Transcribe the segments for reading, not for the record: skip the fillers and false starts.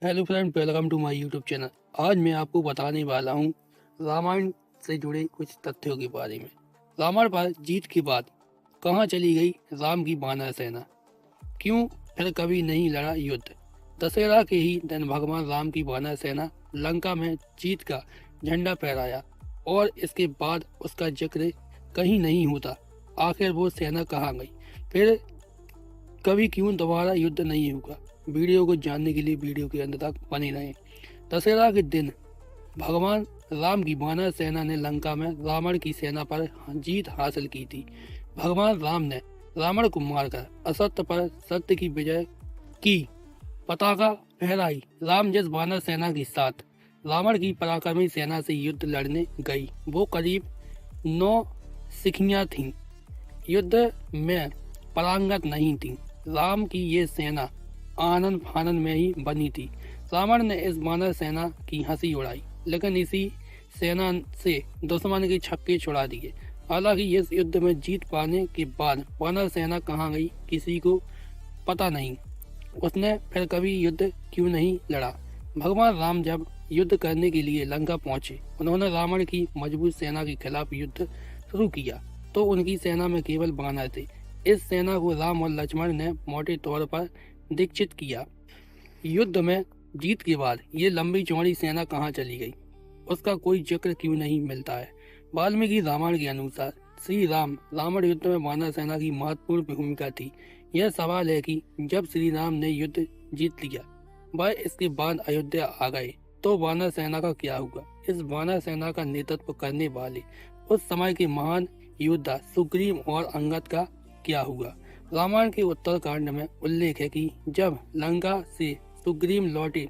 Hello friend, welcome to my YouTube channel. आज मैं आपको बताने वाला हूँ रामायण से जुड़े कुछ तथ्यों के बारे में। रावण पर जीत के बाद कहाँ चली गई राम की वानर सेना? क्यों फिर कभी नहीं लड़ा युद्ध? दशहरा के ही दिन भगवान राम की वानर सेना लंका में जीत का झंडा फहराया और इसके बाद उसका जिक्र कहीं नहीं होता। आखिर वो सेना कहाँ गई? फिर कभी क्यों दोबारा युद्ध नहीं होगा? वीडियो को जानने के लिए वीडियो के अंत तक बने रहें। दशहरा के दिन भगवान राम की वानर सेना ने लंका में रावण की सेना पर जीत हासिल की थी। भगवान राम ने रावण को मारकर असत्य पर सत्य की विजय की पताका फहराई। राम जिस वानर सेना के साथ रावण की पराक्रमी सेना से युद्ध लड़ने गई वो करीब 9 सिखियां थीं। युद्ध में पारंगत नहीं थी। राम की ये सेना आनन फानन में ही बनी थी। रावण ने इस वानर सेना की हंसी उड़ाई, लेकिन इसी सेना से दुश्मन के छक्के छुड़ा दिए। हालांकि इस युद्ध में जीत पाने के बाद वानर सेना कहाँ गई किसी को पता नहीं। उसने फिर कभी युद्ध क्यों नहीं लड़ा? भगवान राम जब युद्ध करने के लिए लंका पहुंचे, उन्होंने रावण की मजबूत सेना के खिलाफ युद्ध शुरू किया तो उनकी सेना में केवल वानर थे। इस सेना को राम और लक्ष्मण ने मोटे तौर पर दीक्षित किया। युद्ध में जीत के बाद ये लंबी चौड़ी सेना कहाँ चली गई, उसका कोई जिक्र क्यों नहीं मिलता है? वाल्मीकि रामायण के अनुसार श्री राम रावण युद्ध में वानर सेना की महत्वपूर्ण भूमिका थी। यह सवाल है कि जब श्री राम ने युद्ध जीत लिया, वह इसके बाद अयोध्या आ गए, तो वानर सेना का क्या हुआ? इस वानर सेना का नेतृत्व करने वाले उस समय के महान योद्धा सुग्रीव और अंगद का क्या हुआ? रामायण के उत्तरकांड में उल्लेख है कि जब लंका से सुग्रीव लौटे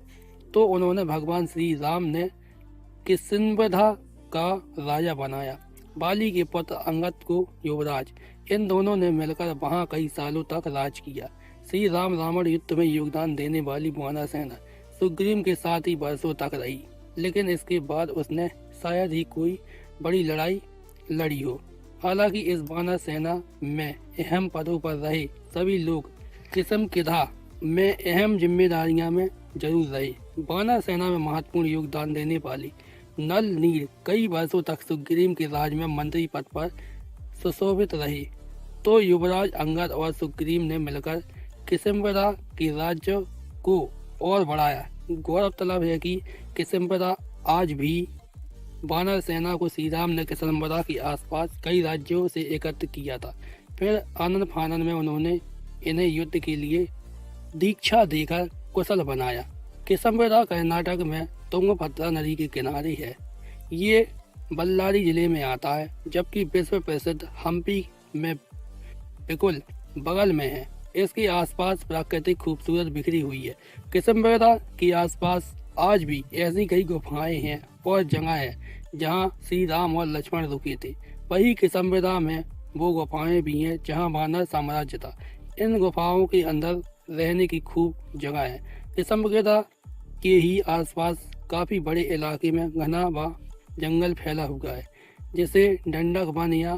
तो उन्होंने भगवान श्री राम ने किष्किंधा का राजा बनाया, बाली के पुत्र अंगद को युवराज। इन दोनों ने मिलकर वहां कई सालों तक राज किया। श्री राम रावण युद्ध में योगदान देने वाली वानर सेना सुग्रीव के साथ ही वर्षों तक रही, लेकिन इसके बाद उसने शायद ही कोई बड़ी लड़ाई लड़ी हो। हालांकि इस वानर सेना में अहम पदों पर रहे सभी लोग किष्किंधा में अहम जिम्मेदारियां में जरूर रहे। वानर सेना में महत्वपूर्ण योगदान देने वाले नल नील कई वर्षों तक सुग्रीव के राज में मंत्री पद पर सुशोभित रहे, तो युवराज अंगद और सुग्रीव ने मिलकर किष्किंधा के राज्य को और बढ़ाया। गौरतलब है कि किष्किंधा आज भी वानर सेना को श्री राम ने किष्किंधा के आसपास कई राज्यों से एकत्र किया था। फिर आनन फानन में उन्होंने इन्हें युद्ध के लिए दीक्षा देकर कुशल बनाया। किष्किंधा कर्नाटक में तुंगभद्रा नदी के किनारे है। ये बल्लारी जिले में आता है, जबकि विश्व प्रसिद्ध हम्पी में बिल्कुल बगल में है। इसके आसपास प्राकृतिक खूबसूरत बिखरी हुई है। किष्किंधा के आसपास आज भी ऐसी कई गुफाएं हैं और जगह है जहां श्री राम और लक्ष्मण रुके थे। वही किष्किंधा में वो गुफाएं भी हैं जहां वानर साम्राज्य था। इन गुफाओं के अंदर रहने की खूब जगह है। किष्किंधा के ही आसपास काफी बड़े इलाके में घना व जंगल फैला हुआ है, जिसे दंडक वन या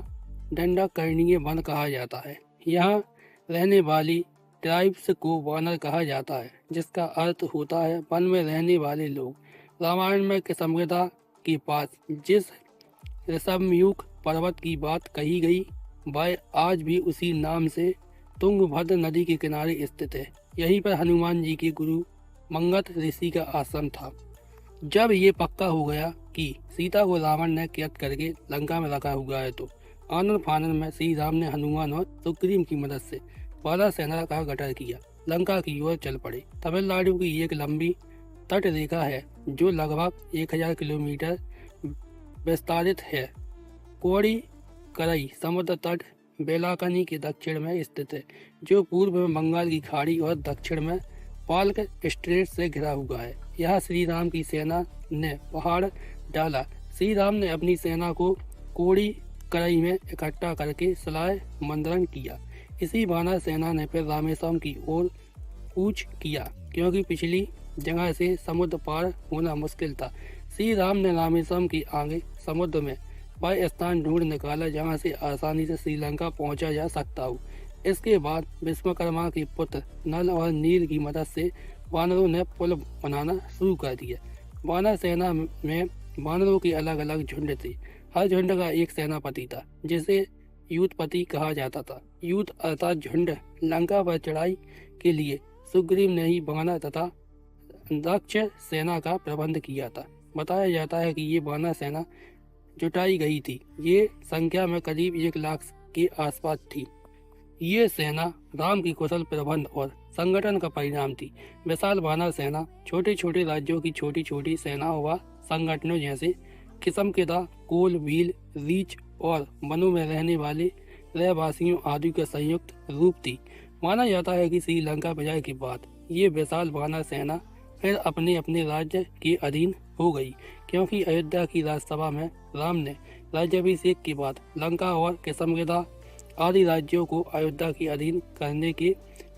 दंडकर्णीय वन कहा जाता है। यहाँ रहने वाली ट्राइब्स को वानर कहा जाता है, जिसका अर्थ होता है वन में रहने वाले लोग। रामायण में किष्किंधा के पास जिस ऋषभम्यूक पर्वत की बात कही गई, वह आज भी उसी नाम से तुंगभद्र नदी के किनारे स्थित है। यहीं पर हनुमान जी के गुरु मंगत ऋषि का आश्रम था। जब ये पक्का हो गया कि सीता को रावण ने कैद करके लंका में रखा हुआ है, तो आनन फानन में श्री राम ने हनुमान और सुग्रीव की मदद से वानर सेना का गठन किया, लंका की ओर चल पड़े। तमिलनाडु की एक लंबी तट रेखा है जो लगभग 1000 किलोमीटर विस्तारित है। कोड़ी करई समुद्र तट बेलाकनी के दक्षिण में स्थित है, जो पूर्व में बंगाल की खाड़ी और दक्षिण में पाल्क स्ट्रेट से घिरा हुआ है। यहाँ श्री राम की सेना ने पहाड़ डाला। श्री राम ने अपनी सेना को कोड़ी करई में इकट्ठा करके सलाह मंदरण किया। इसी वानर सेना ने फिर रामेश्वरम की ओर कूच किया, क्योंकि पिछली जगह से समुद्र पार होना मुश्किल था। श्री राम ने रामेश्वरम के आगे समुद्र में वह स्थान ढूंढ निकाला जहां से आसानी से श्रीलंका पहुंचा जा सकता हो। इसके बाद विश्वकर्मा के पुत्र नल और नील की मदद से वानरों ने पुल बनाना शुरू कर दिया। वानर सेना में वानरों के अलग अलग झुंड थे। हर झुंड का एक सेनापति था जिसे युद्धपति कहा जाता था। युद्ध अर्थात झुंड लंका पर चढ़ाई के लिए सुग्रीव ने ही वानर तथा दक्ष सेना का प्रबंध किया था। बताया जाता है कि ये वानर सेना जुटाई गई थी। ये संख्या में करीब 1 लाख के आसपास थी। ये सेना राम की कुशल प्रबंध और संगठन का परिणाम थी। विशाल वानर सेना छोटे छोटे राज्यों की छोटी छोटी सेनाओं व संगठनों जैसे किस्म के कोल, भील, रीछ और वनों में रहने वाले रहवासियों आदि का संयुक्त रूप थी। माना जाता है कि श्रीलंका विजय के बाद ये विशाल वानर सेना फिर अपने अपने राज्य के अधीन हो गई, क्योंकि अयोध्या की राज्यसभा में राम ने राज्याभिषेक के बाद लंका और किस्म आदि राज्यों को अयोध्या के अधीन करने के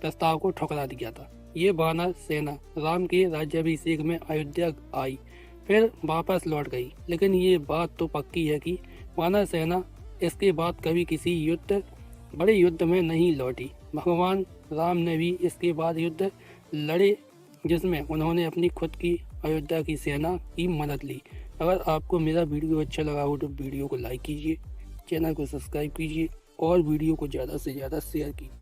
प्रस्ताव को ठुकरा दिया था। ये वानर सेना राम के राज्याभिषेक में अयोध्या आई, फिर वापस लौट गई। लेकिन ये बात तो पक्की है कि वानर सेना इसके बाद कभी किसी बड़े युद्ध में नहीं लौटी। भगवान राम ने भी इसके बाद युद्ध लड़े जिसमें उन्होंने अपनी खुद की अयोध्या की सेना की मदद ली। अगर आपको मेरा वीडियो अच्छा लगा हो तो वीडियो को लाइक कीजिए, चैनल को सब्सक्राइब कीजिए और वीडियो को ज़्यादा से ज़्यादा शेयर कीजिए।